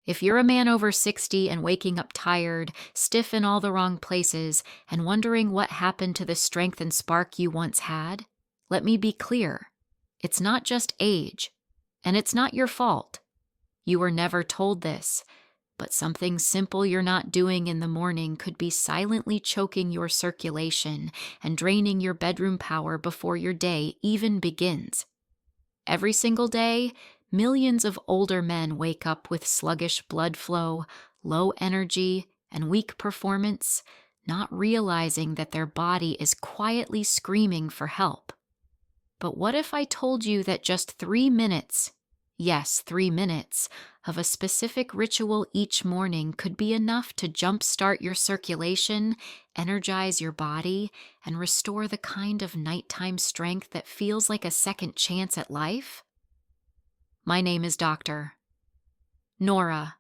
If you're a man over 60 and waking up tired, stiff in all the wrong places, and wondering what happened to the strength and spark you once had, let me be clear. It's not just age, and it's not your fault. You were never told this, but something simple you're not doing in the morning could be silently choking your circulation and draining your bedroom power before your day even begins. Every single day, millions of older men wake up with sluggish blood flow, low energy, and weak performance, not realizing that their body is quietly screaming for help. But what if I told you that just 3 minutes, yes, 3 minutes, of a specific ritual each morning could be enough to jumpstart your circulation, energize your body, and restore the kind of nighttime strength that feels like a second chance at life? My name is Dr. Nora.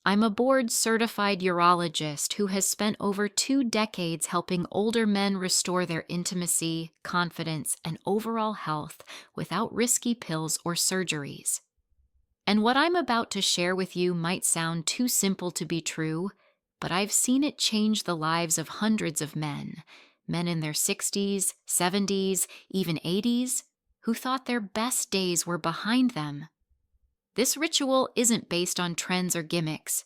I'm a board-certified urologist who has spent over 2 decades helping older men restore their intimacy, confidence, and overall health without risky pills or surgeries. And what I'm about to share with you might sound too simple to be true, but I've seen it change the lives of hundreds of men in their 60s, 70s, even 80s, who thought their best days were behind them. This ritual isn't based on trends or gimmicks.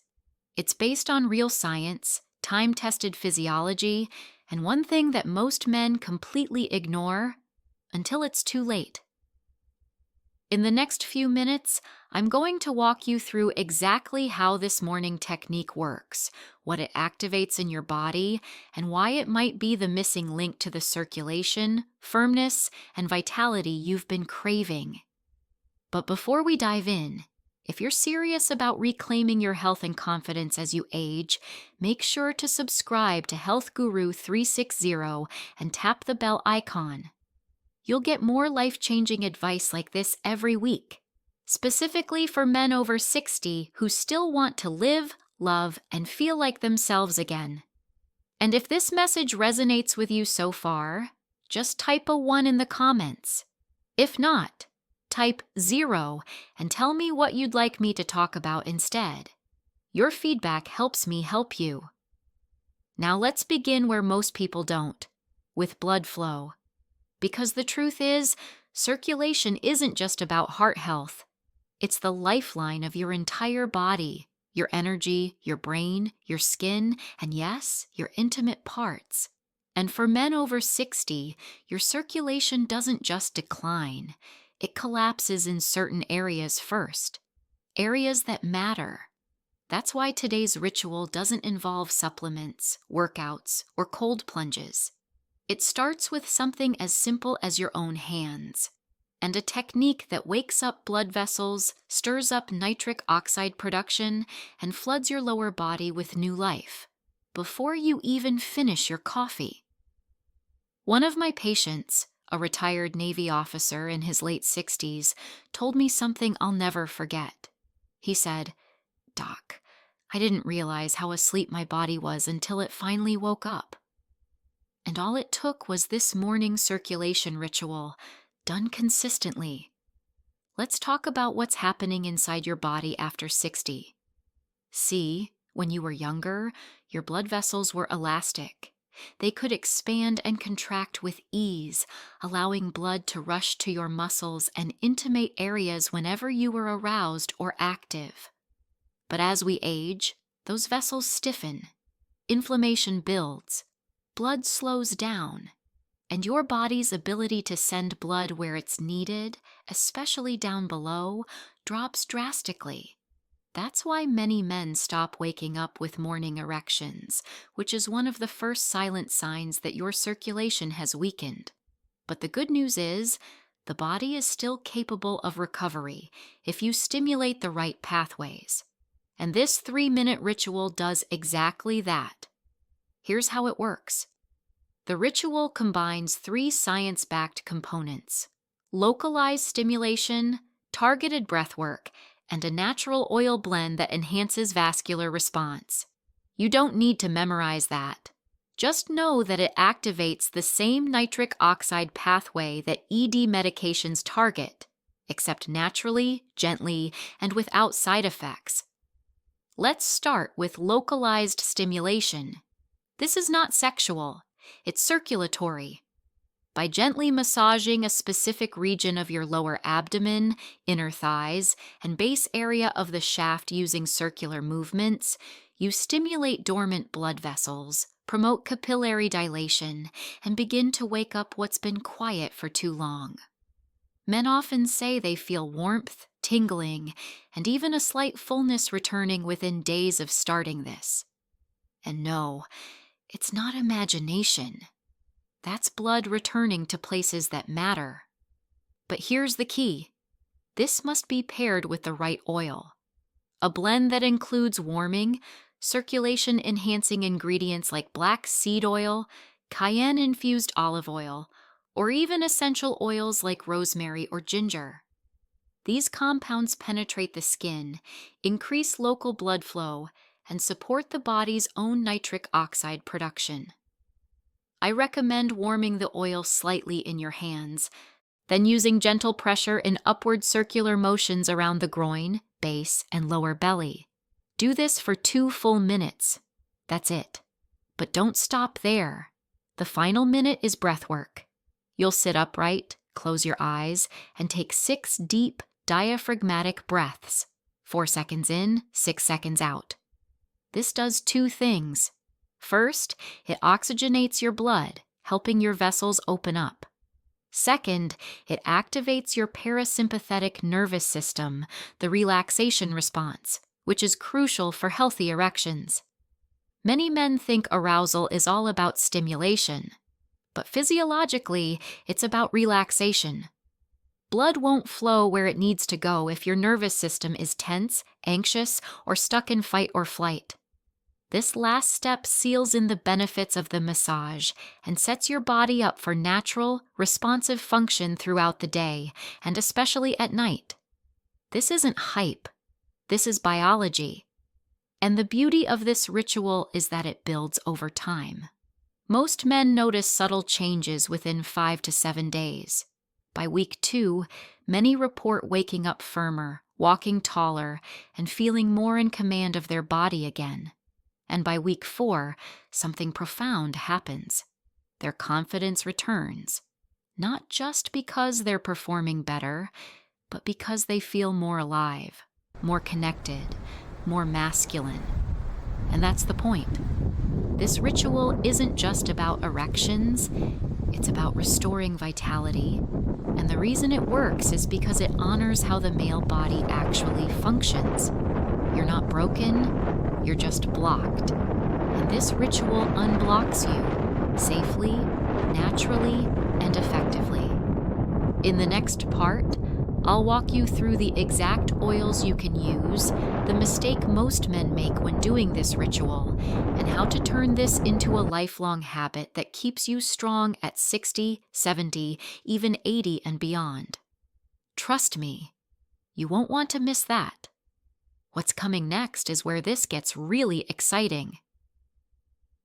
It's based on real science, time-tested physiology, and one thing that most men completely ignore until it's too late. In the next few minutes, I'm going to walk you through exactly how this morning technique works, what it activates in your body, and why it might be the missing link to the circulation, firmness, and vitality you've been craving. But before we dive in, if you're serious about reclaiming your health and confidence as you age, make sure to subscribe to Health Guru 360 and tap the bell icon. You'll get more life-changing advice like this every week, specifically for men over 60 who still want to live, love, and feel like themselves again. And if this message resonates with you so far, just type a 1 in the comments. If not, type 0 and tell me what you'd like me to talk about instead. Your feedback helps me help you. Now let's begin where most people don't, with blood flow. Because the truth is, circulation isn't just about heart health. It's the lifeline of your entire body, your energy, your brain, your skin, and yes, your intimate parts. And for men over 60, your circulation doesn't just decline. It collapses in certain areas first, areas that matter. That's why today's ritual doesn't involve supplements, workouts, or cold plunges. It starts with something as simple as your own hands, and a technique that wakes up blood vessels, stirs up nitric oxide production, and floods your lower body with new life, before you even finish your coffee. One of my patients, a retired Navy officer in his late 60s, told me something I'll never forget. He said, "Doc, I didn't realize how asleep my body was until it finally woke up. And all it took was this morning circulation ritual, done consistently." Let's talk about what's happening inside your body after 60. See, when you were younger, your blood vessels were elastic. They could expand and contract with ease, allowing blood to rush to your muscles and intimate areas whenever you were aroused or active. But as we age, those vessels stiffen, inflammation builds, blood slows down, and your body's ability to send blood where it's needed, especially down below, drops drastically. That's why many men stop waking up with morning erections, which is one of the first silent signs that your circulation has weakened. But the good news is, the body is still capable of recovery if you stimulate the right pathways. And this 3-minute ritual does exactly that. Here's how it works. The ritual combines 3 science-backed components: localized stimulation, targeted breathwork, and a natural oil blend that enhances vascular response. You don't need to memorize that. Just know that it activates the same nitric oxide pathway that ED medications target, except naturally, gently, and without side effects. Let's start with localized stimulation. This is not sexual, it's circulatory. By gently massaging a specific region of your lower abdomen, inner thighs, and base area of the shaft using circular movements, you stimulate dormant blood vessels, promote capillary dilation, and begin to wake up what's been quiet for too long. Men often say they feel warmth, tingling, and even a slight fullness returning within days of starting this. And no, it's not imagination. That's blood returning to places that matter. But here's the key. This must be paired with the right oil. A blend that includes warming, circulation-enhancing ingredients like black seed oil, cayenne-infused olive oil, or even essential oils like rosemary or ginger. These compounds penetrate the skin, increase local blood flow, and support the body's own nitric oxide production. I recommend warming the oil slightly in your hands, then using gentle pressure in upward circular motions around the groin, base, and lower belly. Do this for 2 full minutes. That's it. But don't stop there. The final minute is breath work. You'll sit upright, close your eyes, and take 6 deep, diaphragmatic breaths. 4 seconds in, 6 seconds out. This does 2 things. First, it oxygenates your blood, helping your vessels open up. Second, it activates your parasympathetic nervous system, the relaxation response, which is crucial for healthy erections. Many men think arousal is all about stimulation, but physiologically, it's about relaxation. Blood won't flow where it needs to go if your nervous system is tense, anxious, or stuck in fight or flight. This last step seals in the benefits of the massage and sets your body up for natural, responsive function throughout the day, and especially at night. This isn't hype. This is biology. And the beauty of this ritual is that it builds over time. Most men notice subtle changes within 5 to 7 days. By week 2, many report waking up firmer, walking taller, and feeling more in command of their body again. And by week 4, something profound happens. Their confidence returns, not just because they're performing better, but because they feel more alive, more connected, more masculine. And that's the point. This ritual isn't just about erections, it's about restoring vitality. And the reason it works is because it honors how the male body actually functions. You're not broken, you're just blocked. And this ritual unblocks you safely, naturally, and effectively. In the next part, I'll walk you through the exact oils you can use, the mistake most men make when doing this ritual, and how to turn this into a lifelong habit that keeps you strong at 60, 70, even 80 and beyond. Trust me, you won't want to miss that. What's coming next is where this gets really exciting.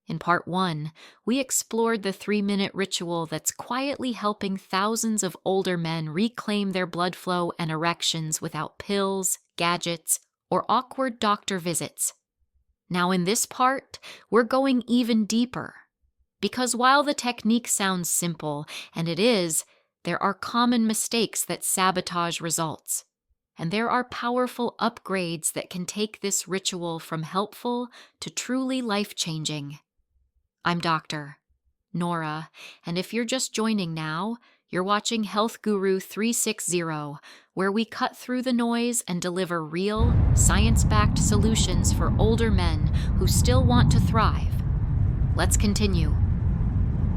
In part 1, we explored the 3-minute ritual that's quietly helping thousands of older men reclaim their blood flow and erections without pills, gadgets, or awkward doctor visits. Now in this part, we're going even deeper. Because while the technique sounds simple, and it is, there are common mistakes that sabotage results. And there are powerful upgrades that can take this ritual from helpful to truly life-changing. I'm Dr. Nora, and if you're just joining now, you're watching Health Guru 360, where we cut through the noise and deliver real, science-backed solutions for older men who still want to thrive. Let's continue.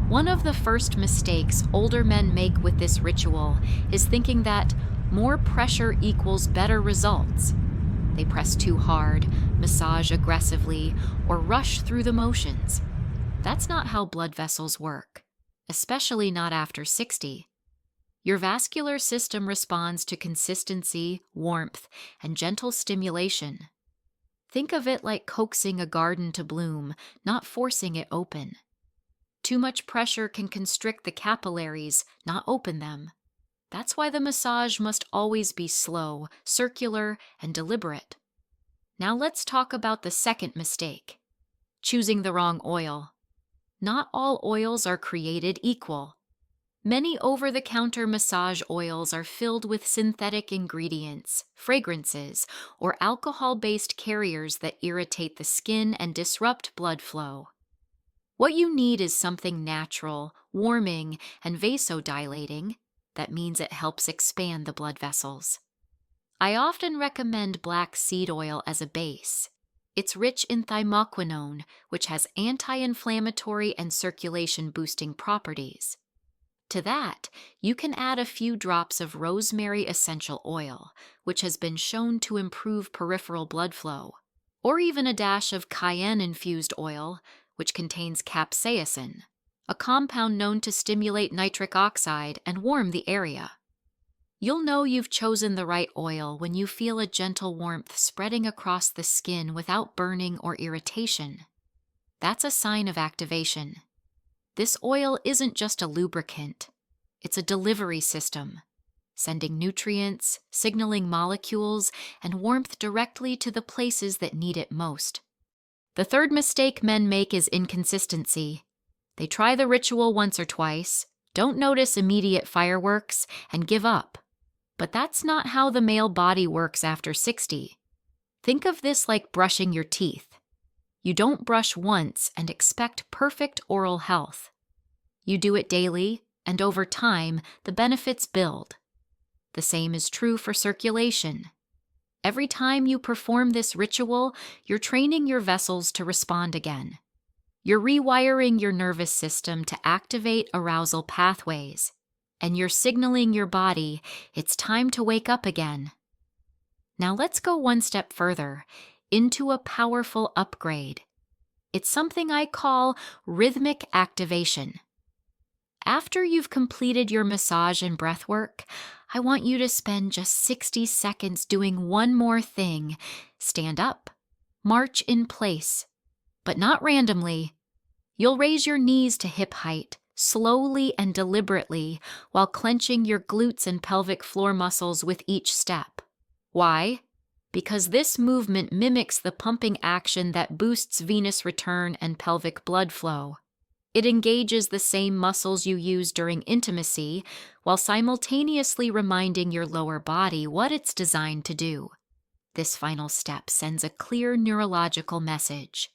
One of the first mistakes older men make with this ritual is thinking that more pressure equals better results. They press too hard, massage aggressively, or rush through the motions. That's not how blood vessels work, especially not after 60. Your vascular system responds to consistency, warmth, and gentle stimulation. Think of it like coaxing a garden to bloom, not forcing it open. Too much pressure can constrict the capillaries, not open them. That's why the massage must always be slow, circular, and deliberate. Now let's talk about the second mistake: choosing the wrong oil. Not all oils are created equal. Many over-the-counter massage oils are filled with synthetic ingredients, fragrances, or alcohol-based carriers that irritate the skin and disrupt blood flow. What you need is something natural, warming, and vasodilating. That means it helps expand the blood vessels. I often recommend black seed oil as a base. It's rich in thymoquinone, which has anti-inflammatory and circulation-boosting properties. To that, you can add a few drops of rosemary essential oil, which has been shown to improve peripheral blood flow, or even a dash of cayenne-infused oil, which contains capsaicin, a compound known to stimulate nitric oxide and warm the area. You'll know you've chosen the right oil when you feel a gentle warmth spreading across the skin without burning or irritation. That's a sign of activation. This oil isn't just a lubricant, it's a delivery system, sending nutrients, signaling molecules, and warmth directly to the places that need it most. The third mistake men make is inconsistency. They try the ritual once or twice, don't notice immediate fireworks, and give up. But that's not how the male body works after 60. Think of this like brushing your teeth. You don't brush once and expect perfect oral health. You do it daily, and over time, the benefits build. The same is true for circulation. Every time you perform this ritual, you're training your vessels to respond again. You're rewiring your nervous system to activate arousal pathways, and you're signaling your body it's time to wake up again. Now let's go one step further, into a powerful upgrade. It's something I call rhythmic activation. After you've completed your massage and breath work, I want you to spend just 60 seconds doing one more thing. Stand up, march in place, but not randomly. You'll raise your knees to hip height, slowly and deliberately, while clenching your glutes and pelvic floor muscles with each step. Why? Because this movement mimics the pumping action that boosts venous return and pelvic blood flow. It engages the same muscles you use during intimacy, while simultaneously reminding your lower body what it's designed to do. This final step sends a clear neurological message.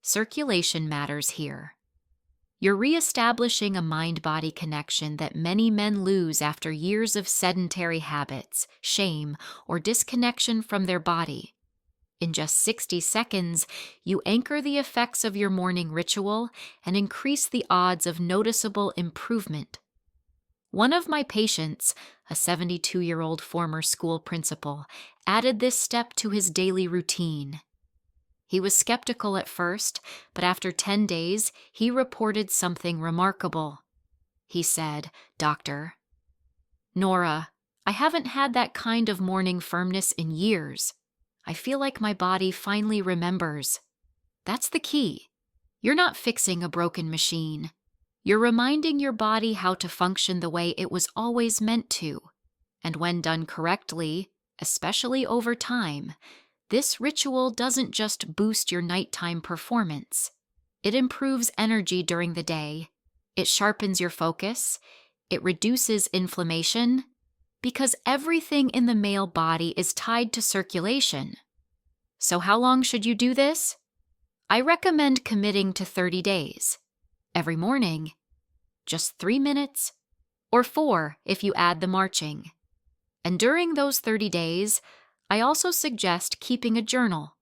Circulation matters here. You're reestablishing a mind-body connection that many men lose after years of sedentary habits, shame, or disconnection from their body. In just 60 seconds, you anchor the effects of your morning ritual and increase the odds of noticeable improvement. One of my patients, a 72-year-old former school principal, added this step to his daily routine. He was skeptical at first, but after 10 days, he reported something remarkable. He said, "Doctor, Nora, I haven't had that kind of morning firmness in years. I feel like my body finally remembers." That's the key. You're not fixing a broken machine. You're reminding your body how to function the way it was always meant to. And when done correctly, especially over time, this ritual doesn't just boost your nighttime performance. It improves energy during the day. It sharpens your focus. It reduces inflammation. Because everything in the male body is tied to circulation. So how long should you do this? I recommend committing to 30 days. Every morning, just 3 minutes, or 4 if you add the marching. And during those 30 days, I also suggest keeping a journal,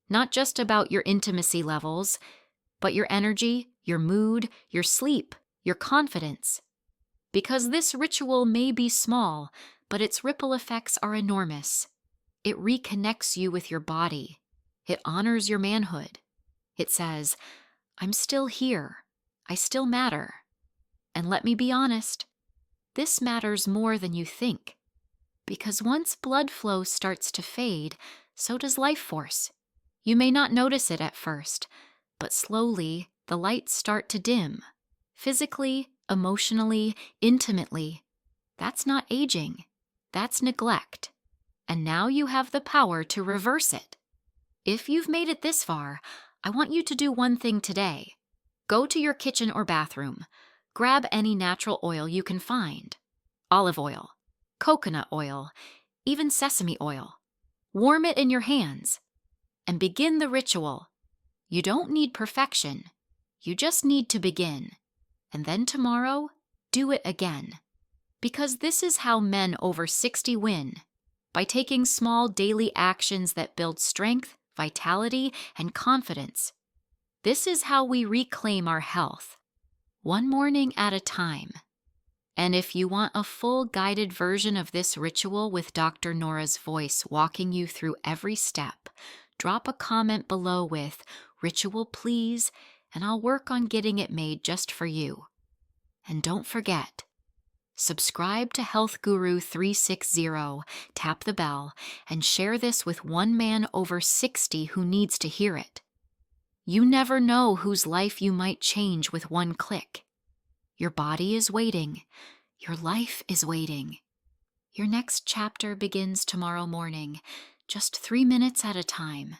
not just about your intimacy levels, but your energy, your mood, your sleep, your confidence. Because this ritual may be small, but its ripple effects are enormous. It reconnects you with your body. It honors your manhood. It says, "I'm still here. I still matter." And let me be honest, this matters more than you think. Because once blood flow starts to fade, so does life force. You may not notice it at first, but slowly the lights start to dim. Physically, emotionally, intimately. That's not aging. That's neglect. And now you have the power to reverse it. If you've made it this far, I want you to do one thing today. Go to your kitchen or bathroom. Grab any natural oil you can find. Olive oil, coconut oil, even sesame oil. Warm it in your hands and begin the ritual. You don't need perfection. You just need to begin. And then tomorrow, do it again. Because this is how men over 60 win. By taking small daily actions that build strength, vitality, and confidence. This is how we reclaim our health, one morning at a time. And if you want a full guided version of this ritual with Dr. Nora's voice walking you through every step, drop a comment below with "Ritual please," and I'll work on getting it made just for you. And don't forget, subscribe to Health Guru 360, tap the bell, and share this with one man over 60 who needs to hear it. You never know whose life you might change with one click. Your body is waiting. Your life is waiting. Your next chapter begins tomorrow morning, just 3 minutes at a time.